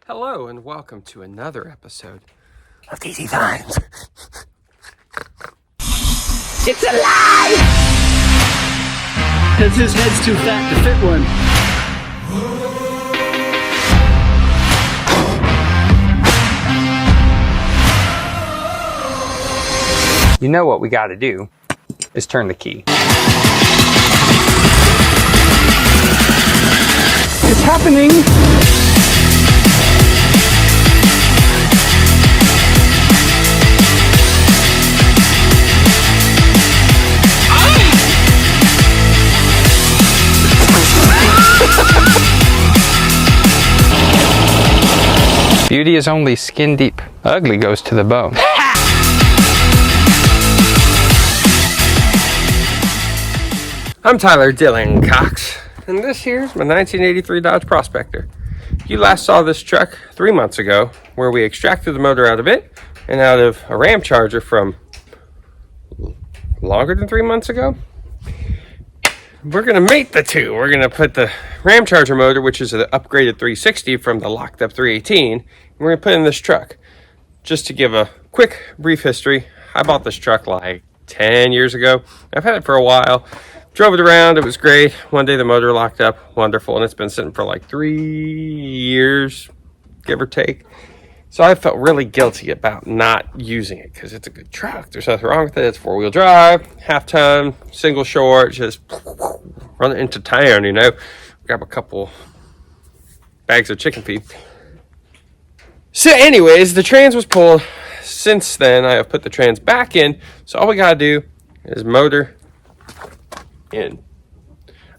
Hello and welcome to another episode of DD Vines. It's alive! Because his head's too fat to fit one. You know what we got to do is turn the key. It's happening! Beauty is only skin deep. Ugly goes to the bone. I'm Tyler Dylan Cox, and this here's my 1983 Dodge Prospector. You last saw this truck 3 months ago, where we extracted the motor out of it and out of a Ram Charger from longer than 3 months ago. We're gonna mate the two. We're gonna put the Ram Charger motor, which is an upgraded 360 from the locked up 318, and we're gonna put in this truck. Just to give a quick brief history, I bought this truck like 10 years ago. I've had it for a while. Drove it around, it was great. One day the motor locked up, wonderful, and it's been sitting for like 3 years, give or take. So I felt really guilty about not using it because it's a good truck. There's nothing wrong with it. It's 4-wheel drive, half-ton, single short, just run it into town, you know. Grab a couple bags of chicken feed. So anyways, the trans was pulled. Since then, I have put the trans back in. So all we gotta do is motor in.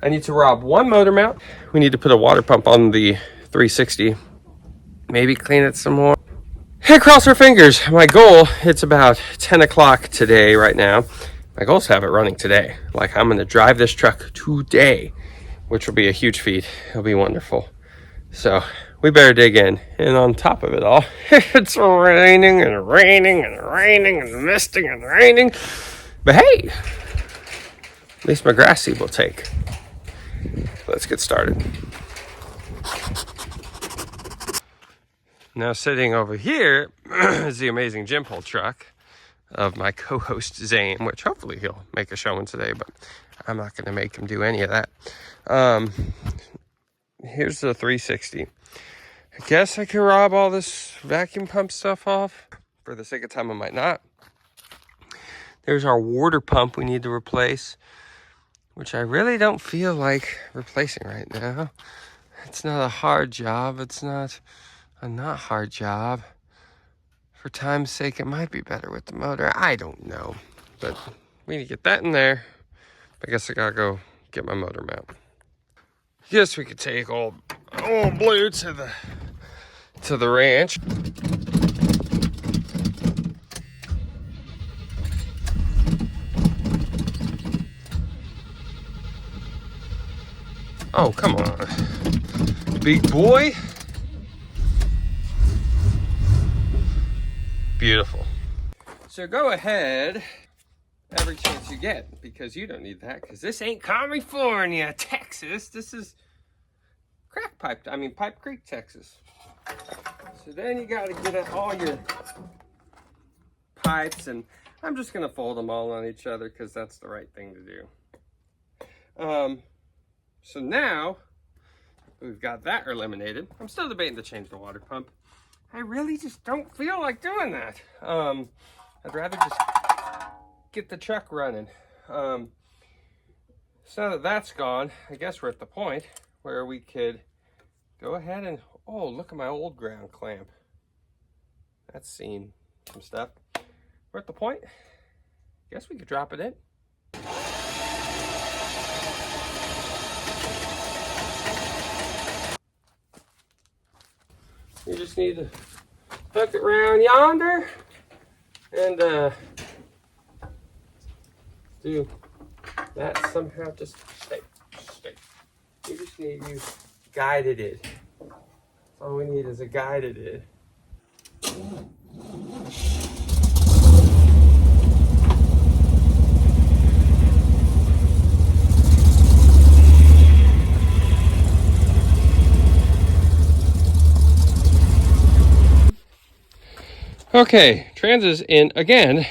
I need to rob one motor mount. We need to put a water pump on the 360. Maybe clean it some more. Hey, cross our fingers. My goal, it's about 10 o'clock today right now. My goal is to have it running today. Like, I'm going to drive this truck today, which will be a huge feat. It'll be wonderful. So we better dig in. And on top of it all, it's raining and raining and raining and misting and raining. But hey, at least my grass seed will take. Let's get started. Now sitting over here is the amazing gym pole truck of my co-host Zane, which hopefully he'll make a showing today, but I'm not going to make him do any of that. Here's the 360. I guess I could rob all this vacuum pump stuff off. For the sake of time, I might not. There's our water pump we need to replace, which I really don't feel like replacing right now. It's not a hard job. It's not a not hard job. For time's sake, it might be better with the motor. I don't know. But we need to get that in there. I guess I gotta go get my motor mount. Guess we could take old Blue to the ranch. Oh, come on. Big boy. Beautiful. So go ahead every chance you get, because you don't need that, because this ain't California, Texas. This is Pipe Creek, Texas. So then you got to get at all your pipes, and I'm just going to fold them all on each other because that's the right thing to do. So now we've got that eliminated. I'm still debating to change the water pump. I really just don't feel like doing that. I'd rather just get the truck running. So now that that's gone, I guess we're at the point where we could go ahead and, oh, look at my old ground clamp. That's seen some stuff. We're at the point, I guess we could drop it in. You just need to hook it around yonder and do that somehow. Just stay. You just need to guided it. All we need is a guided it. Okay, trans is in again.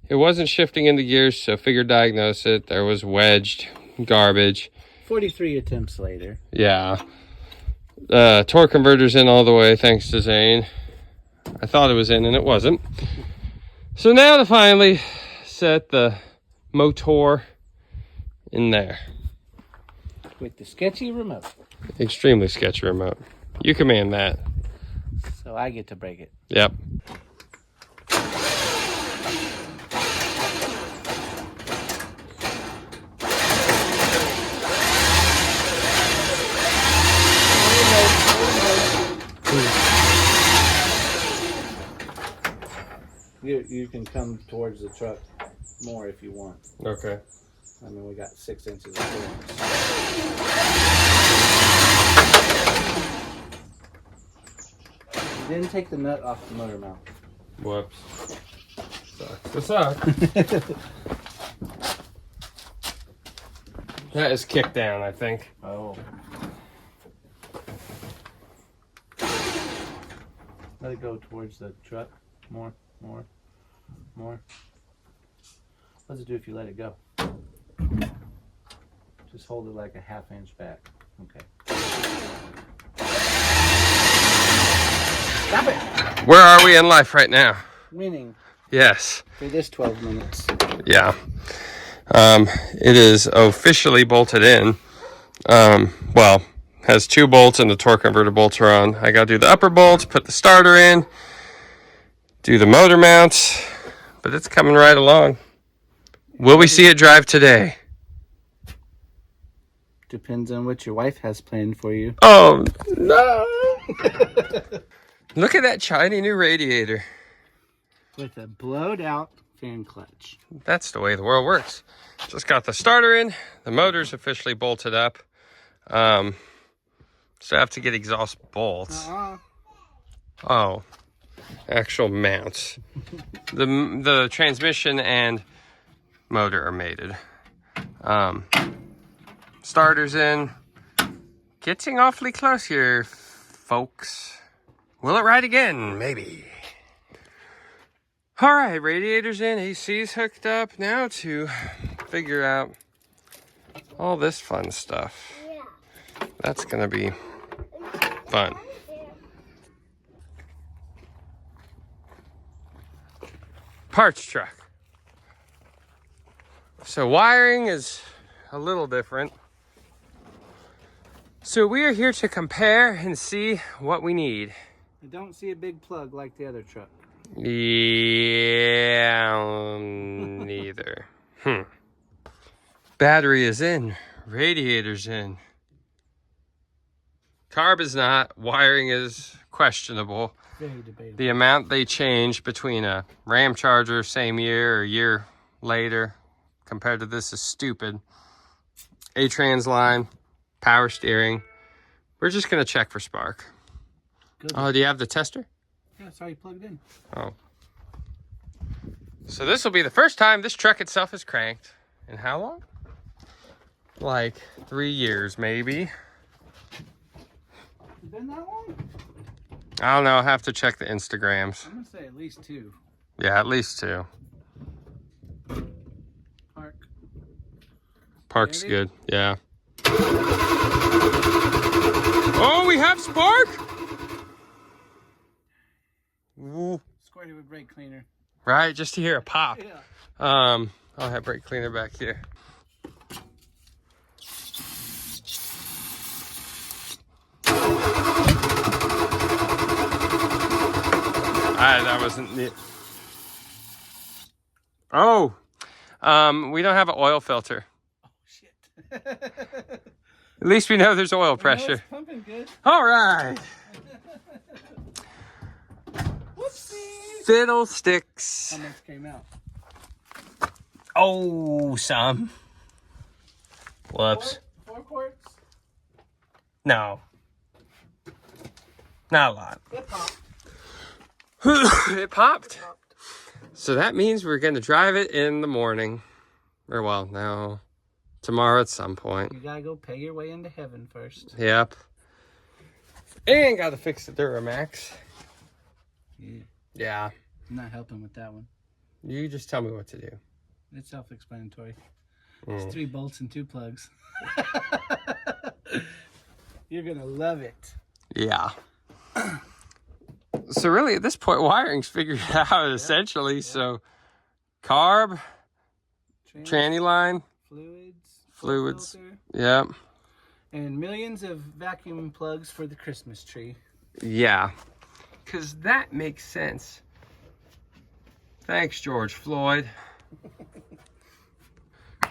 It wasn't shifting into gears, so figured diagnose it. There was wedged garbage. 43 attempts later. Yeah. Torque converter's in all the way, thanks to Zane. I thought it was in, and it wasn't. So now to finally set the motor in there. With the sketchy remote. Extremely sketchy remote. You command that. So I get to break it. Yep. You can come towards the truck more if you want. Okay. I mean, we got 6 inches of clearance. You didn't take the nut off the motor mount. Whoops. Sucks to suck. That is kicked down, I think. Oh. Let it go towards the truck. More. What does it do if you let it go? Just hold it like a 1/2 inch back. Okay. Stop it! Where are we in life right now? Winning Yes. for this 12 minutes. Yeah. It is officially bolted in. Well, has 2 bolts and the torque converter bolts are on. I got to do the upper bolts, put the starter in, do the motor mounts, but it's coming right along. Will we see it drive today? Depends on what your wife has planned for you. Oh, no. Look at that shiny new radiator. With a blowed out fan clutch. That's the way the world works. Just got the starter in. The motor's officially bolted up. So I have to get exhaust bolts. Oh, actual mounts. The transmission and motor are mated. Starter's in. Getting awfully close here, folks. Will it ride again? Maybe. All right, radiator's in, AC's hooked up. Now to figure out all this fun stuff. That's gonna be fun. Parts truck. So wiring is a little different. So we are here to compare and see what we need. I don't see a big plug like the other truck. Yeah, neither. Battery is in. Radiator's in. Carb is not. Wiring is questionable. Very debatable. The amount they change between a Ram Charger same year or a year later compared to this is stupid. A-trans line, power steering. We're just going to check for spark. Good. Oh, do you have the tester? Yeah, it's already plugged in. Oh. So this will be the first time this truck itself is cranked. In how long? Like 3 years, maybe. It's been that long? I don't know. I'll have to check the Instagrams. I'm going to say at least 2. Yeah, at least 2. Park. Park's Ready? good. Yeah. Oh, we have spark? Ooh. Squirted with brake cleaner. Right, just to hear a pop. Yeah. I'll have brake cleaner back here. That wasn't it. Oh, we don't have an oil filter. Oh, shit. At least we know there's oil pressure. It's pumping good. All right. Whoopsie. Fiddlesticks. How much came out? Oh, some. Whoops. 4 quarts? No. Not a lot. It popped. It popped. So that means we're going to drive it in the morning. Or, well, no. Tomorrow at some point. You gotta go pay your way into heaven first. Yep. And got to fix the Duramax. Yeah. Yeah. I'm not helping with that one. You just tell me what to do. It's self-explanatory. Mm. It's 3 bolts and 2 plugs. You're gonna love it. Yeah. So really, at this point, wiring's figured out essentially. Yeah. So, carb, tranny line, fluids. Filter, yeah. And millions of vacuum plugs for the Christmas tree. Yeah, because that makes sense. Thanks, George Floyd.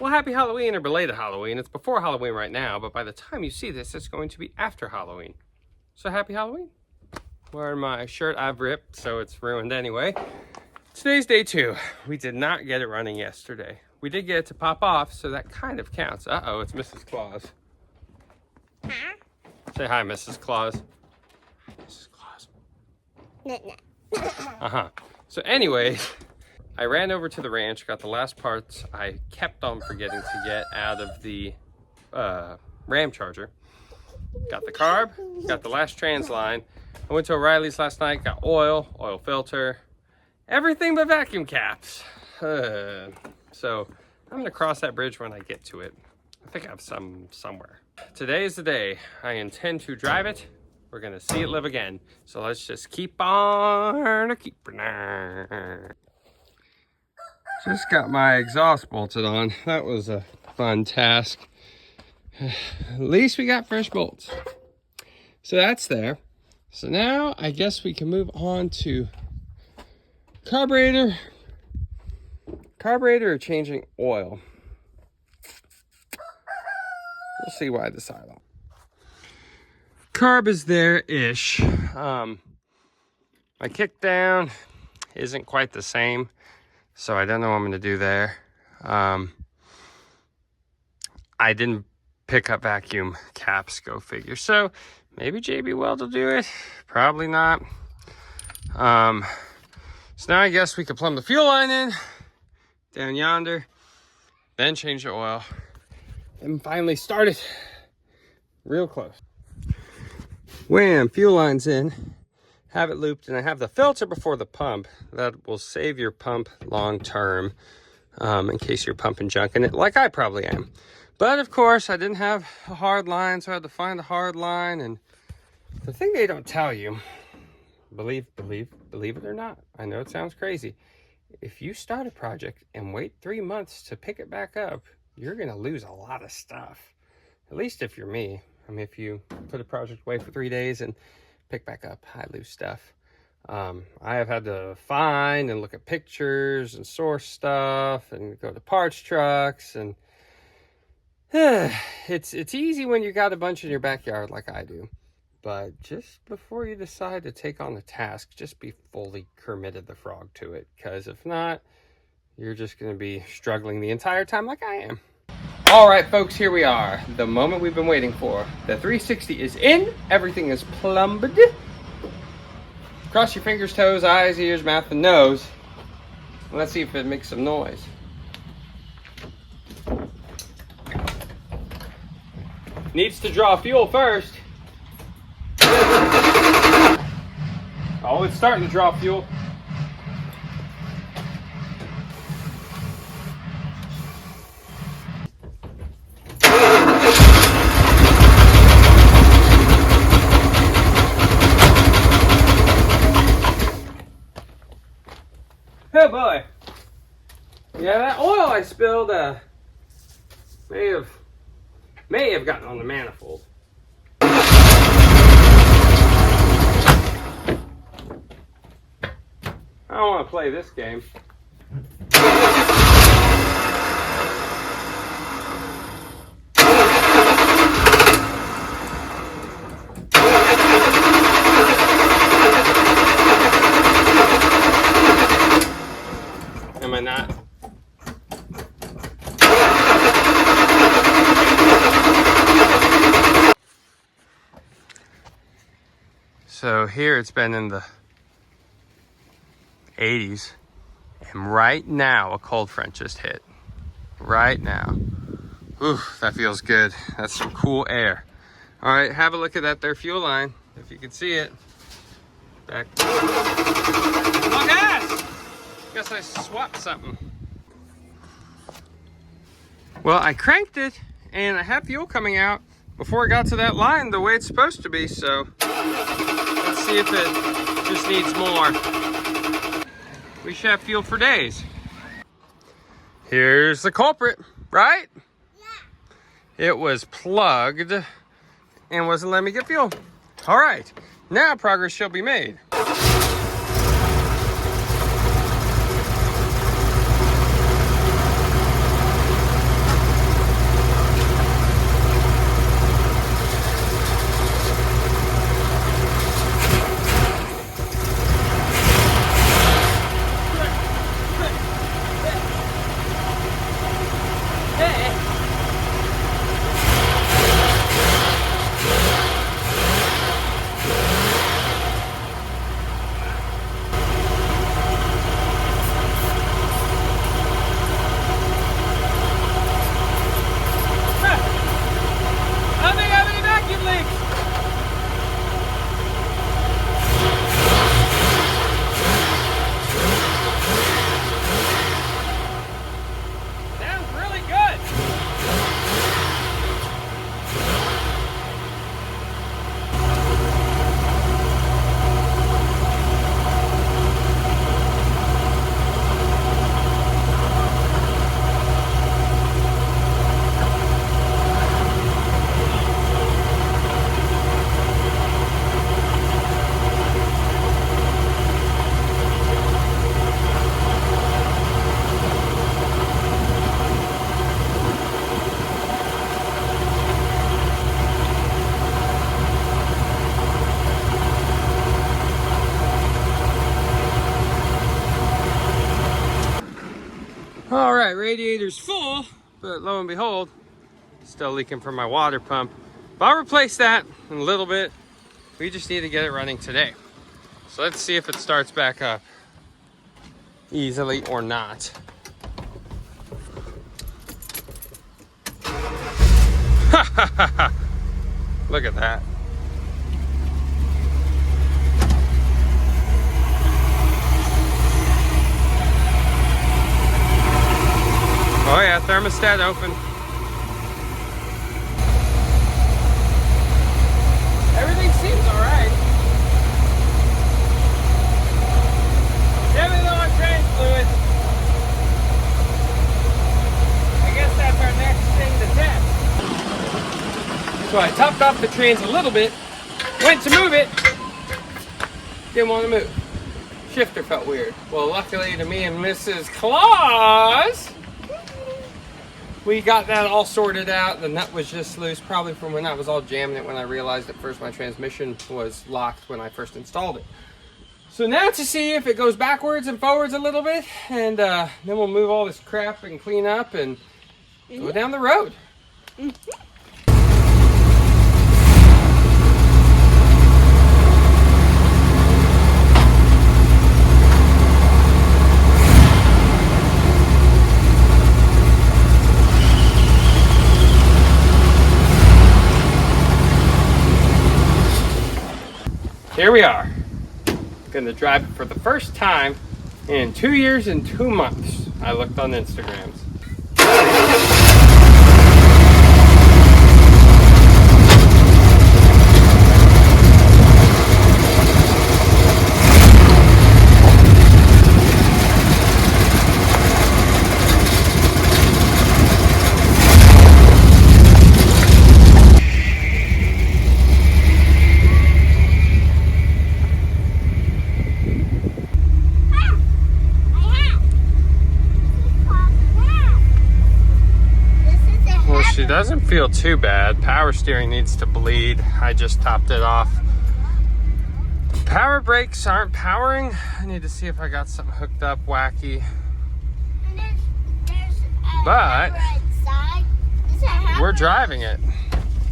Well, happy Halloween or belated Halloween. It's before Halloween right now, but by the time you see this, it's going to be after Halloween. So happy Halloween. Wearing my shirt I've ripped, so it's ruined anyway. Today's day 2. We did not get it running yesterday. We did get it to pop off, so that kind of counts. Uh-oh, it's Mrs. Claus. Huh? Say hi, Mrs. Claus. Mrs. Claus. Uh-huh. So anyways, I ran over to the ranch, got the last parts I kept on forgetting to get out of the Ram charger. Got the carb, got the last trans line. I went to O'Reilly's last night, got oil filter, everything but vacuum caps. So I'm gonna cross that bridge when I get to it. I think I have some somewhere. Today is the day. I intend to drive it. We're gonna see it live again. So let's just keep on keeping on. Just got my exhaust bolted on. That was a fun task. At least we got fresh bolts. So that's there. So now I guess we can move on to carburetor or changing oil. We'll see what I decide on. Carb is there-ish. My kickdown isn't quite the same, so I don't know what I'm gonna do there. I didn't pick up vacuum caps, go figure. So maybe JB Weld will do it, probably not. So now I guess we could plumb the fuel line in, down yonder, then change the oil, and finally start it real close. Wham, fuel line's in, have it looped, and I have the filter before the pump. That will save your pump long term, in case you're pumping junk in it, like I probably am. But of course, I didn't have a hard line, so I had to find a hard line. And the thing they don't tell you, believe it or not, I know it sounds crazy. If you start a project and wait 3 months to pick it back up, you're gonna lose a lot of stuff. At least if you're me. I mean, if you put a project away for 3 days and pick back up, I lose stuff. I have had to find and look at pictures and source stuff and go to parts trucks, and it's easy when you got a bunch in your backyard like I do. But just before you decide to take on the task, just be fully Kermitted the Frog to it. Because if not, you're just going to be struggling the entire time like I am. All right, folks, here we are. The moment we've been waiting for. The 360 is in. Everything is plumbed. Cross your fingers, toes, eyes, ears, mouth, and nose. Let's see if it makes some noise. Needs to draw fuel first. Oh, it's starting to draw fuel. Oh boy. Yeah, that oil I spilled may have gotten on the manifold. I don't want to play this game. Am I not? So here it's been in the 80s, and right now a cold front just hit. Right now. Ooh, that feels good. That's some cool air. All right, have a look at that there fuel line, if you can see it. Back. Oh, gas! Guess I swapped something. Well, I cranked it and I have fuel coming out before it got to that line the way it's supposed to be, so let's see if it just needs more. We should have fuel for days. Here's the culprit, right? Yeah. It was plugged and wasn't letting me get fuel. All right, now progress shall be made. All right, radiator's full, but lo and behold, still leaking from my water pump. But I'll replace that in a little bit. We just need to get it running today. So let's see if it starts back up easily or not. Look at that. Oh yeah, thermostat open. Everything seems alright. Heavy low on train fluid. I guess that's our next thing to test. So I topped off the trains a little bit, went to move it, didn't want to move. Shifter felt weird. Well, luckily to me and Mrs. Claus, we got that all sorted out. The nut was just loose, probably from when I was all jamming it when I realized at first my transmission was locked when I first installed it. So now to see if it goes backwards and forwards a little bit, and then we'll move all this crap and clean up and go down the road. Here we are. Gonna drive it for the first time in 2 years and 2 months. I looked on Instagrams. She doesn't feel too bad. Power steering needs to bleed. I just topped it off. Power brakes aren't powering. I need to see if I got something hooked up wacky. But we're driving it.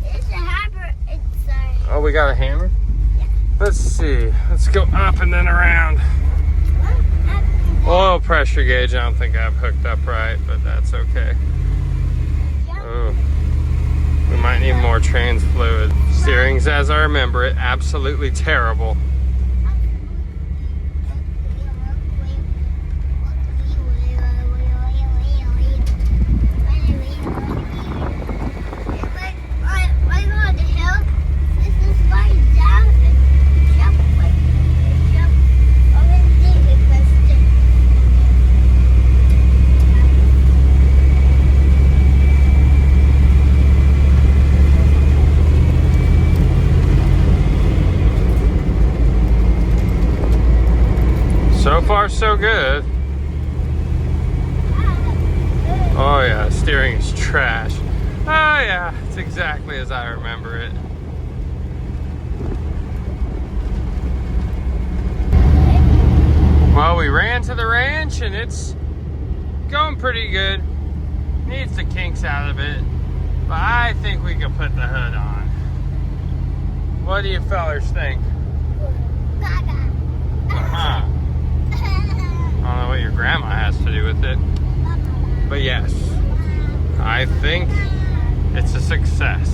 There's a hammer inside. Oh, we got a hammer? Yeah. Let's see. Let's go up and then around. Oil pressure gauge, I don't think I've hooked up right, but that's okay. Oh, we might need more trans fluid. Steering's as I remember it, absolutely terrible. far, so good. Oh yeah, steering is trash. Oh yeah, it's exactly as I remember it. Well, we ran to the ranch and it's going pretty good. Needs the kinks out of it, but I think we can put the hood on. What do you fellers think? Uh-huh. I don't know what your grandma has to do with it, but yes, I think it's a success.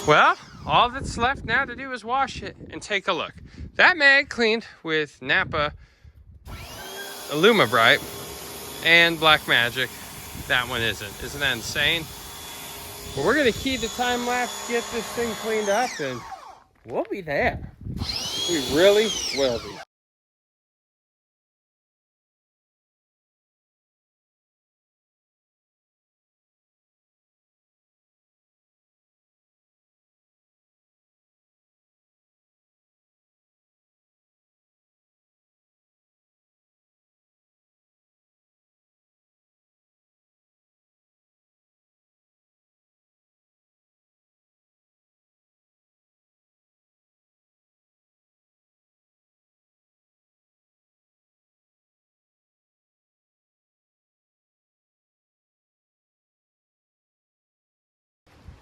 Well, all that's left now to do is wash it and take a look. That mag cleaned with Napa Illuma-Bright and Black Magic. That one isn't. Isn't that insane? Well, we're gonna key the time lapse, get this thing cleaned up, and we'll be there. We really will be.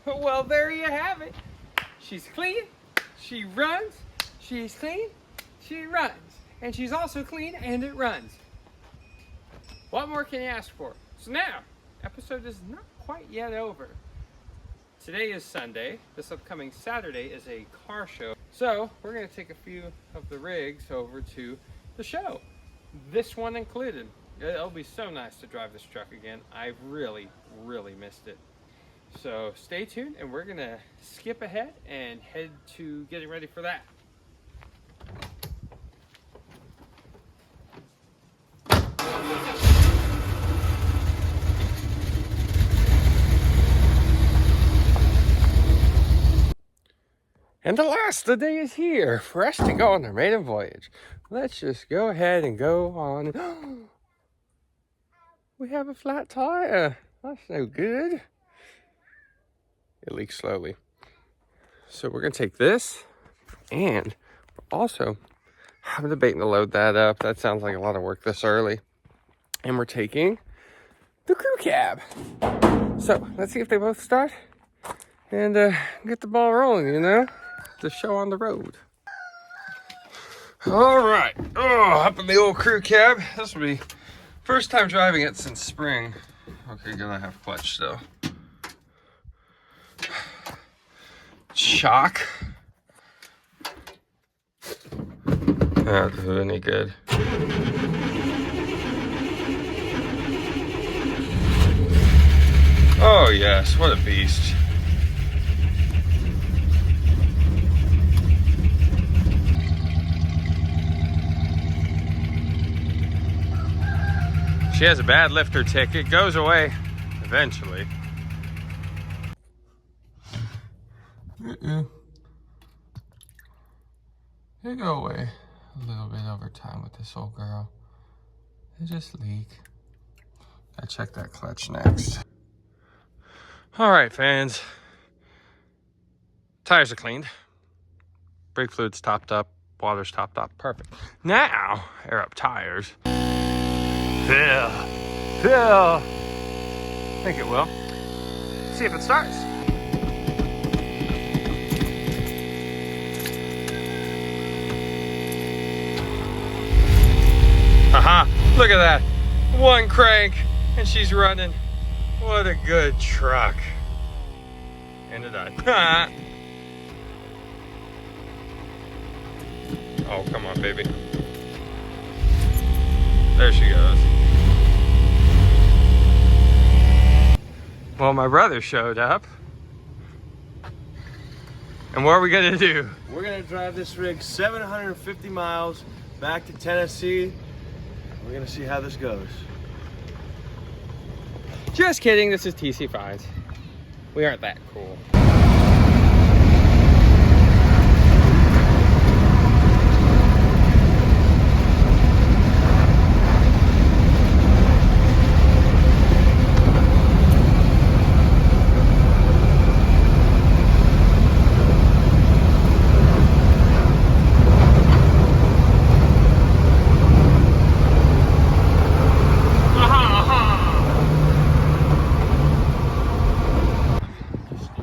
Well, there you have it. She's clean, she runs, she's clean, she runs. And she's also clean and it runs. What more can you ask for? So now, episode is not quite yet over. Today is Sunday. This upcoming Saturday is a car show. So we're gonna take a few of the rigs over to the show. This one included. It'll be so nice to drive this truck again. I've really, really missed it. So stay tuned and we're gonna skip ahead and head to getting ready for that. And alas, the day is here for us to go on our maiden voyage. Let's just go ahead and go on. We have a flat tire. That's no good. It leaks slowly. So we're gonna take this, and we're also having debating to load that up. That sounds like a lot of work this early. And we're taking the crew cab. So let's see if they both start and get the ball rolling, you know? The show on the road. All right, up in the old crew cab. This will be first time driving it since spring. Okay, gonna have clutch still. Shock. Not doing any good. Oh yes, what a beast. She has a bad lifter tick. It goes away eventually. It'll go away a little bit over time with this old girl. It just leak. Gotta check that clutch next. All right, fans. Tires are cleaned. Brake fluid's topped up. Water's topped up. Perfect. Now, air up tires. Fill. I think it will. See if it starts. Haha, look at that. One crank and she's running. What a good truck. And it died. Oh, come on, baby. There she goes. Well, my brother showed up. And what are we gonna do? We're gonna drive this rig 750 miles back to Tennessee. We're gonna see how this goes. Just kidding, this is TC5s. We aren't that cool.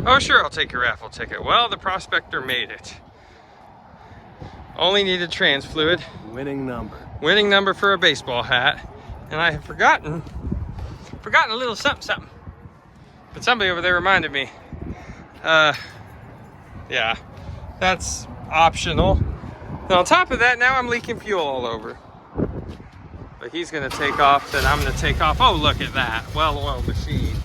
Oh sure, I'll take your raffle ticket. Well, the Prospector made it. Only needed trans fluid. Winning number. Winning number for a baseball hat. And I have forgotten a little something. But somebody over there reminded me. Yeah, that's optional. And on top of that, now I'm leaking fuel all over. But he's gonna take off, then I'm gonna take off. Oh, look at that, well-oiled machine.